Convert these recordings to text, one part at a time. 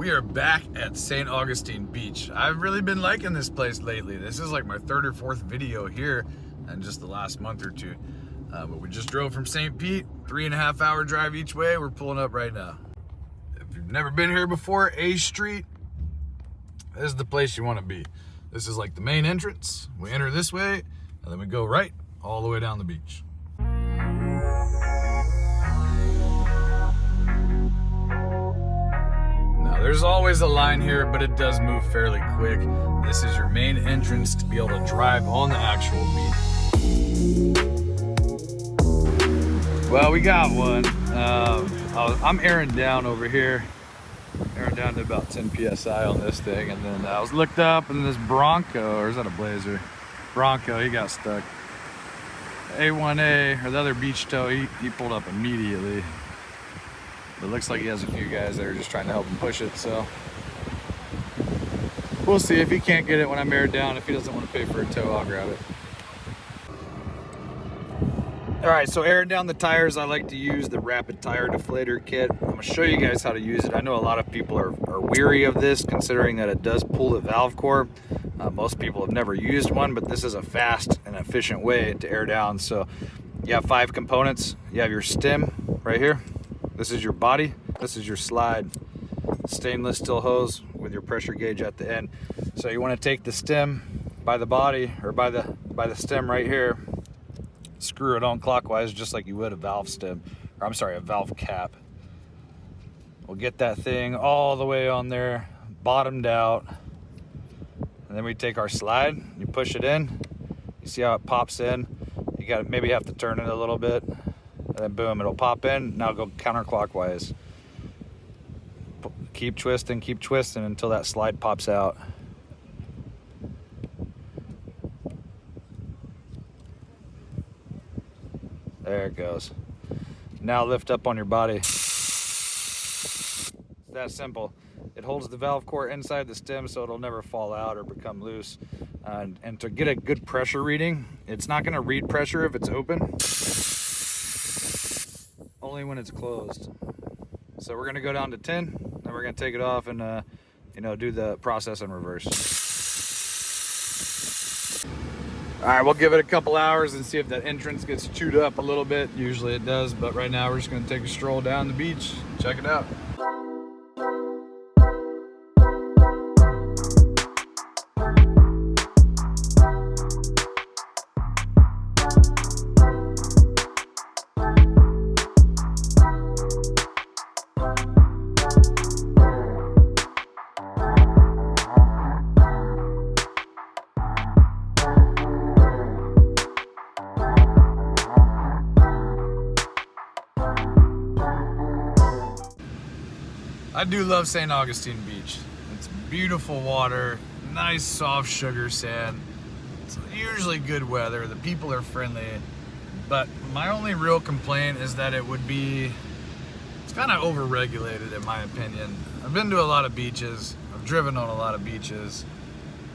We are back at St. Augustine Beach. I've really been liking this place lately. This is like my third or fourth video here in just the last month or two. But we just drove from St. Pete, 3.5 hour drive each way. We're pulling up right now. If you've never been here before, A Street, this is the place you want to be. This is like the main entrance. We enter this way, and then we go right all the way down the beach. There's always a line here, but it does move fairly quick. This is your main entrance to be able to drive on the actual beach. Well, we got one. I'm airing down over here. Airing down to about 10 PSI on this thing. And then I was looked up and this Bronco, or is that a Blazer? Bronco, he got stuck. A1A, or the other beach tow, he pulled up immediately. It looks like he has a few guys that are just trying to help him push it, so we'll see. If he can't get it when I'm aired down, if he doesn't want to pay for a tow, I'll grab it. All right, so airing down the tires, I like to use the rapid tire deflator kit. I'm gonna show you guys how to use it. I know a lot of people are weary of this, considering that it does pull the valve core. Most people have never used one, but this is a fast and efficient way to air down. So you have 5 components. You have your stem right here. This is your body, this is your slide. Stainless steel hose with your pressure gauge at the end. So you want to take the stem by the body, or by the stem right here, screw it on clockwise just like you would a valve stem, or I'm sorry, a valve cap. We'll get that thing all the way on there, bottomed out. And then we take our slide, you push it in, you see how it pops in. You got to maybe have to turn it a little bit. And then boom, it'll pop in. Now go counterclockwise. Keep twisting until that slide pops out. There it goes. Now lift up on your body. It's that simple. It holds the valve core inside the stem so it'll never fall out or become loose. And to get a good pressure reading, it's not going to read pressure if it's open. Only when it's closed. So we're gonna go down to 10, then we're gonna take it off and do the process in reverse. All right, we'll give it a couple hours and see if that entrance gets chewed up a little bit. Usually it does, but right now we're just gonna take a stroll down the beach, check it out. I do love St. Augustine Beach. It's beautiful water, nice soft sugar sand. It's usually good weather, the people are friendly, but my only real complaint is that it's kind of overregulated in my opinion. I've been to a lot of beaches, I've driven on a lot of beaches,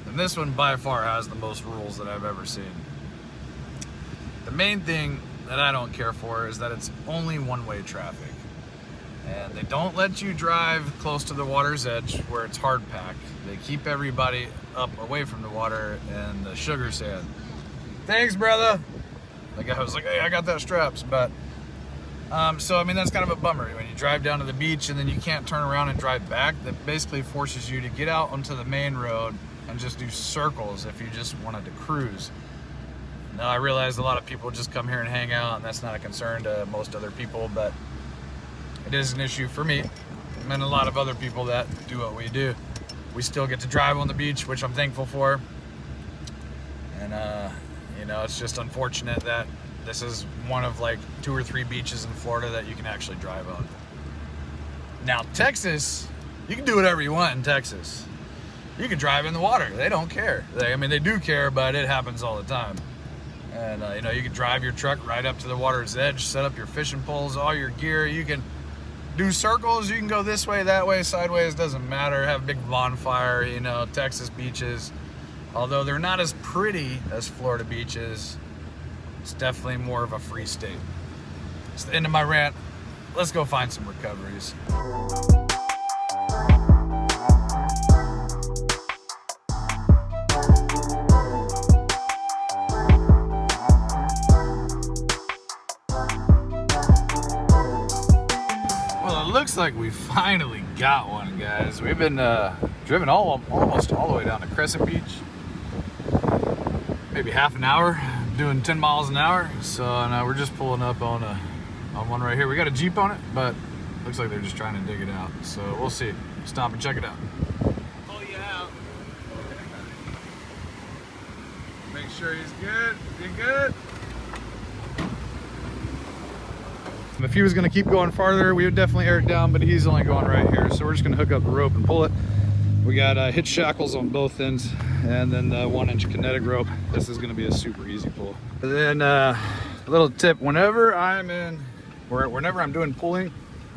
and this one by far has the most rules that I've ever seen. The main thing that I don't care for is that it's only one-way traffic. And they don't let you drive close to the water's edge where it's hard packed. They keep everybody up away from the water and the sugar sand. Thanks, brother. The guy was like, hey, I got that straps. But, so I mean, that's kind of a bummer. When you drive down to the beach and then you can't turn around and drive back, that basically forces you to get out onto the main road and just do circles if you just wanted to cruise. Now, I realize a lot of people just come here and hang out, and that's not a concern to most other people, but it is an issue for me and a lot of other people that do what we do. We still get to drive on the beach, which I'm thankful for. And, it's just unfortunate that this is one of like 2 or 3 beaches in Florida that you can actually drive on. Now, Texas, you can do whatever you want in Texas. You can drive in the water. They don't care. They do care, but it happens all the time. And, you can drive your truck right up to the water's edge, set up your fishing poles, all your gear. You can do circles, you can go this way, that way, sideways, doesn't matter. Have a big bonfire, Texas beaches. Although they're not as pretty as Florida beaches, it's definitely more of a free state. It's the end of my rant. Let's go find some recoveries. like we finally got one, guys. We've been driven almost all the way down to Crescent Beach. Maybe half an hour, doing 10 miles an hour. So now we're just pulling up on one right here. We got a Jeep on it, but looks like they're just trying to dig it out. So we'll see. Stop and check it out. Pull you out. Make sure he's good. You good? If he was going to keep going farther, we would definitely air it down, but he's only going right here. So we're just going to hook up the rope and pull it. We got hitch shackles on both ends, and then the 1-inch kinetic rope. This is going to be a super easy pull. And then a little tip, whenever I'm doing pulling,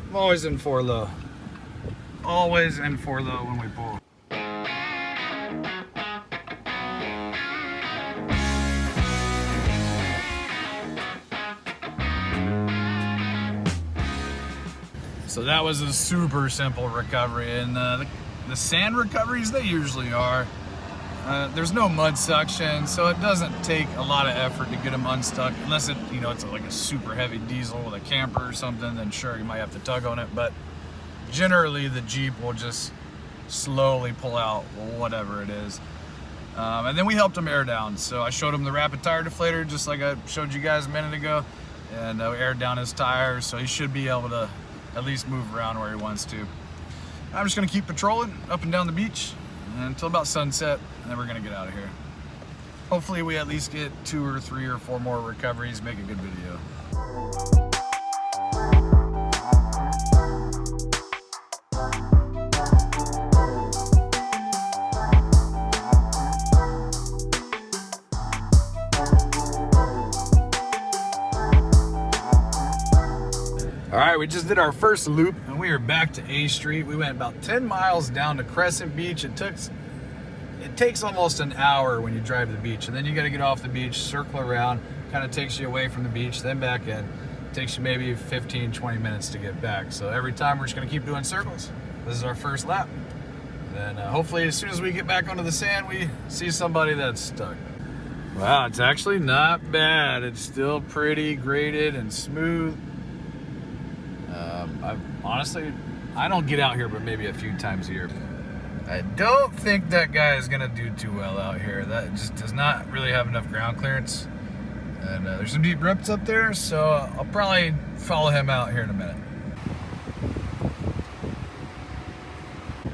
I'm always in 4 low. Always in 4 low when we pull. So that was a super simple recovery, and the sand recoveries, they usually are. There's no mud suction, so it doesn't take a lot of effort to get them unstuck, unless it's like a super heavy diesel with a camper or something. Then sure, you might have to tug on it, but generally the Jeep will just slowly pull out whatever it is. And then we helped him air down. So I showed him the rapid tire deflator, just like I showed you guys a minute ago, and we aired down his tires, so he should be able to at least move around where he wants to. I'm just gonna keep patrolling up and down the beach until about sunset, and then we're gonna get out of here. Hopefully we at least get 2 or 3 or 4 more recoveries, make a good video. All right, we just did our first loop and we are back to A Street. We went about 10 miles down to Crescent Beach. It takes almost an hour when you drive to the beach, and then you got to get off the beach, circle around, kind of takes you away from the beach, then back in. It takes you maybe 15, 20 minutes to get back. So every time we're just gonna keep doing circles. This is our first lap. Then hopefully as soon as we get back onto the sand, we see somebody that's stuck. Wow, it's actually not bad. It's still pretty graded and smooth. Honestly, I don't get out here but maybe a few times a year. I don't think that guy is gonna do too well out here. That just does not really have enough ground clearance. And there's some deep rips up there, so I'll probably follow him out here in a minute.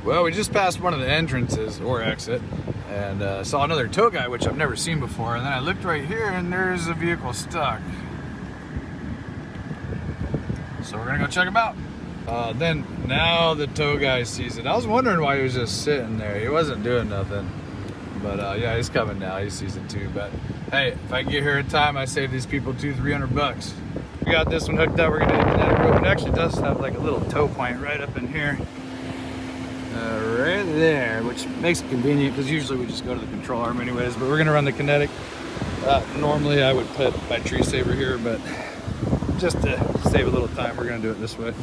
Well, we just passed one of the entrances, or exit, and saw another tow guy, which I've never seen before. And then I looked right here, and there's a vehicle stuck. So we're gonna go check him out. Then now the tow guy sees it. I was wondering why he was just sitting there. He wasn't doing nothing. But yeah, he's coming now. He sees it too. But hey, if I can get here in time, I save these people $200-300. We got this one hooked up. We're gonna hit that rope. It actually does have like a little tow point right up in here, right there, which makes it convenient because usually we just go to the control arm anyways. But we're gonna run the kinetic. Normally I would put my tree saver here, but just to save a little time, we're gonna do it this way.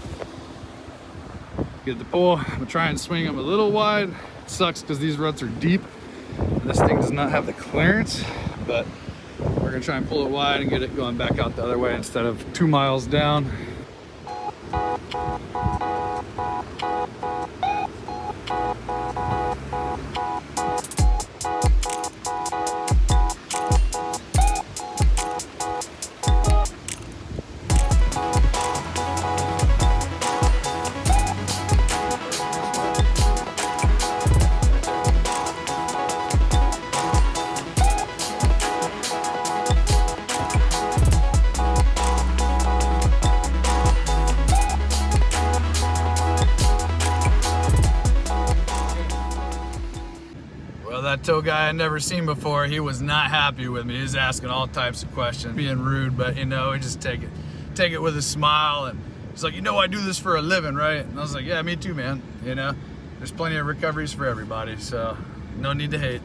Get the pull. I'm gonna try and swing them a little wide. It sucks because these ruts are deep. This thing does not have the clearance, but we're gonna try and pull it wide and get it going back out the other way instead of 2 miles down. That tow guy I'd never seen before, he was not happy with me. He was asking all types of questions, being rude, but you know, he just take it with a smile. And he's like, I do this for a living, right? And I was like, yeah, me too, man. There's plenty of recoveries for everybody, so no need to hate.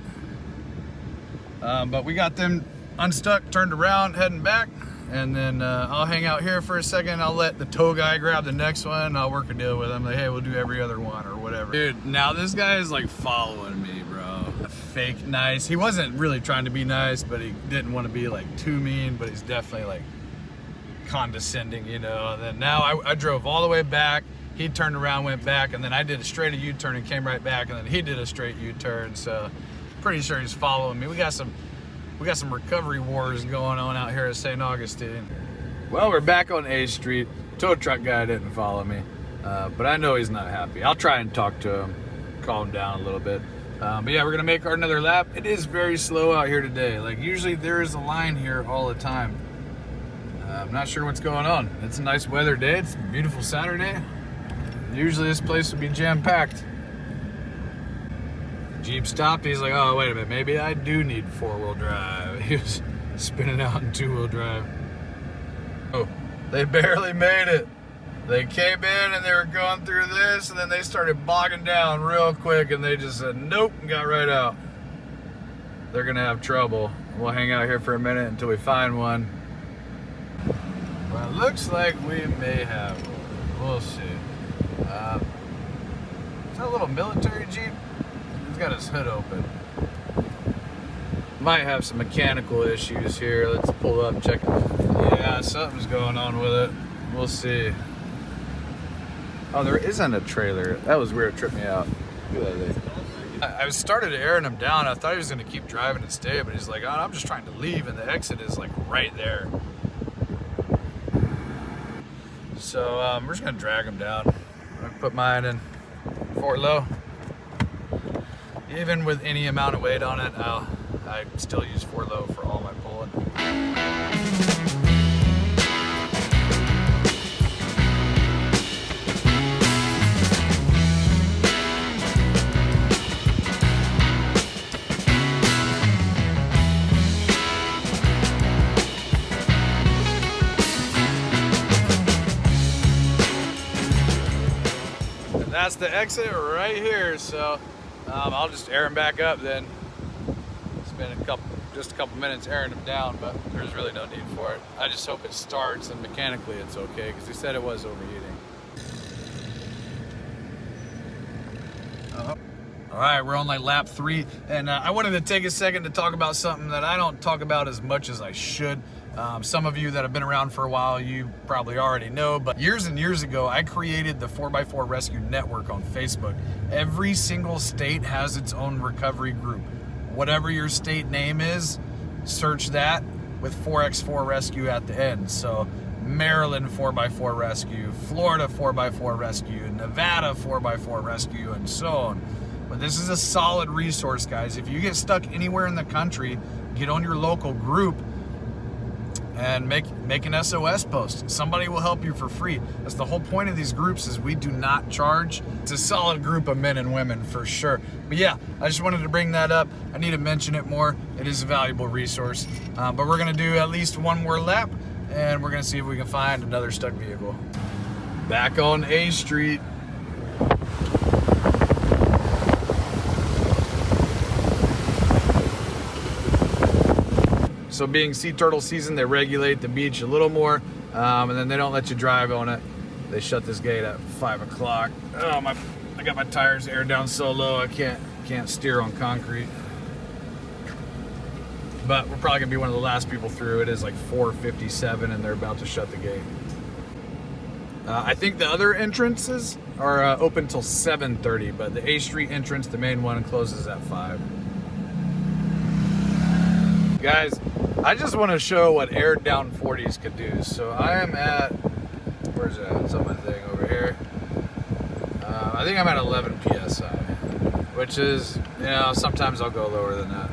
But we got them unstuck, turned around, heading back, and then I'll hang out here for a second. I'll let the tow guy grab the next one. I'll work a deal with him, like, hey, we'll do every other one or whatever. Dude, now this guy is like following me, bro. Fake nice. He wasn't really trying to be nice, but he didn't want to be like too mean, but he's definitely like condescending, And then now I drove all the way back he turned around, went back, and then I did a straight U-turn and came right back, and then he did a straight U-turn. So pretty sure he's following me. We got some recovery wars going on out here at St. Augustine. Well, we're back on A Street. Tow truck guy didn't follow me, but I know he's not happy. I'll try and talk to him, calm him down a little bit. But yeah, we're gonna make another lap. It is very slow out here today. Like usually there is a line here all the time. I'm not sure what's going on. It's a nice weather day. It's a beautiful Saturday. Usually this place would be jam-packed. Jeep stopped. He's like, oh, wait a minute. Maybe I do need four-wheel drive. He was spinning out in two-wheel drive. Oh, they barely made it. They came in and they were going through this, and then they started bogging down real quick, and they just said nope and got right out. They're gonna have trouble. We'll hang out here for a minute until we find one. Well, it looks like we may have one. We'll see. Is that a little military Jeep? He's got his hood open. Might have some mechanical issues here. Let's pull up, check it. Yeah, something's going on with it. We'll see. Oh, there isn't a trailer. That was weird. It tripped me out. Look at that thing. I started airing him down. I thought he was going to keep driving and stay, but he's like, oh, I'm just trying to leave, and the exit is like right there. So we're just going to drag him down. I'm going to put mine in forward low. Even with any amount of weight on it, I still use forward low for all my pulling. That's the exit right here, so I'll just air him back up then. Spend just a couple minutes airing him down, but there's really no need for it. I just hope it starts and mechanically it's okay, because he said it was overheating. All right, we're on like lap 3, and I wanted to take a second to talk about something that I don't talk about as much as I should. Some of you that have been around for a while, you probably already know, but years and years ago, I created the 4x4 Rescue Network on Facebook. Every single state has its own recovery group. Whatever your state name is, search that with 4x4 Rescue at the end. So Maryland 4x4 Rescue, Florida 4x4 Rescue, Nevada 4x4 Rescue, and so on. But this is a solid resource, guys. If you get stuck anywhere in the country, get on your local group and make an SOS post. Somebody will help you for free. That's the whole point of these groups, is we do not charge. It's a solid group of men and women for sure. But yeah, I just wanted to bring that up. I need to mention it more. It is a valuable resource. But we're gonna do at least one more lap, and we're gonna see if we can find another stuck vehicle. Back on A Street. So being sea turtle season, they regulate the beach a little more, and then they don't let you drive on it. They shut this gate at 5 o'clock. Oh, I got my tires aired down so low I can't steer on concrete. But we're probably gonna be one of the last people through. It is like 4:57 and they're about to shut the gate. I think the other entrances are open till 7:30, but the A Street entrance, the main one, closes at 5. Guys, I just want to show what aired down 40s could do. So I am at, where's that? It's on my thing over here. I think I'm at 11 PSI, which is, you know, sometimes I'll go lower than that.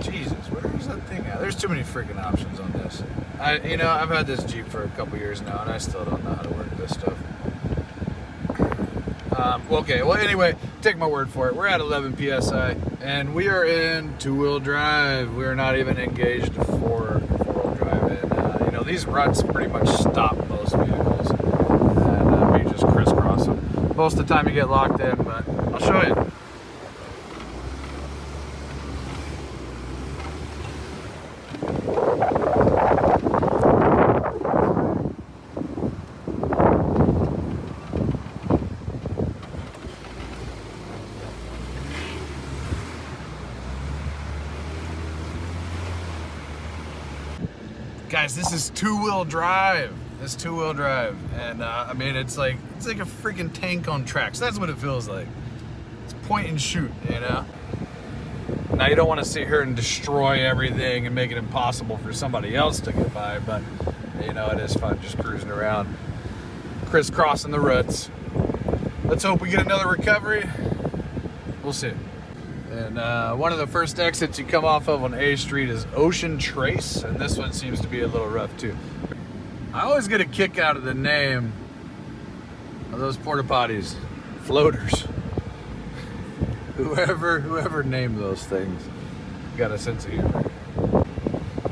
Jesus, where is that thing at? There's too many freaking options on this. I've had this Jeep for a couple years now, and I still don't know how to work this stuff. Okay, well anyway, take my word for it. We're at 11 PSI, and we are in two-wheel drive. We are not even engaged four-wheel drive. And, these ruts pretty much stop most vehicles, and we just crisscross them. Most of the time you get locked in, but I'll show you. Guys, this is two-wheel drive. It's two-wheel drive, and I mean, it's like a freaking tank on tracks. That's what it feels like. It's point and shoot, you know. Now you don't want to sit here and destroy everything and make it impossible for somebody else to get by, but you know, it is fun just cruising around, crisscrossing the ruts. Let's hope we get another recovery. We'll see. And one of the first exits you come off of on A Street is Ocean Trace, and this one seems to be a little rough too. I always get a kick out of the name of those porta potties, floaters. Whoever named those things got a sense of humor.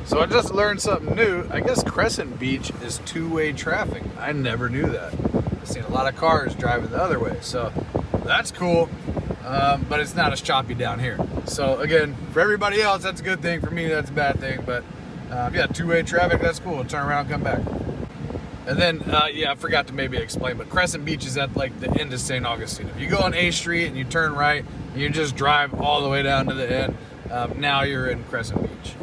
So I just learned something new. I guess Crescent Beach is two-way traffic. I never knew that. I've seen a lot of cars driving the other way, so that's cool. But it's not as choppy down here. So again, for everybody else, that's a good thing. For me, that's a bad thing. But yeah, two-way traffic, that's cool. Turn around, come back. And then, yeah, I forgot to maybe explain, but Crescent Beach is at like the end of St. Augustine. If you go on A Street and you turn right, and you just drive all the way down to the end, now you're in Crescent Beach.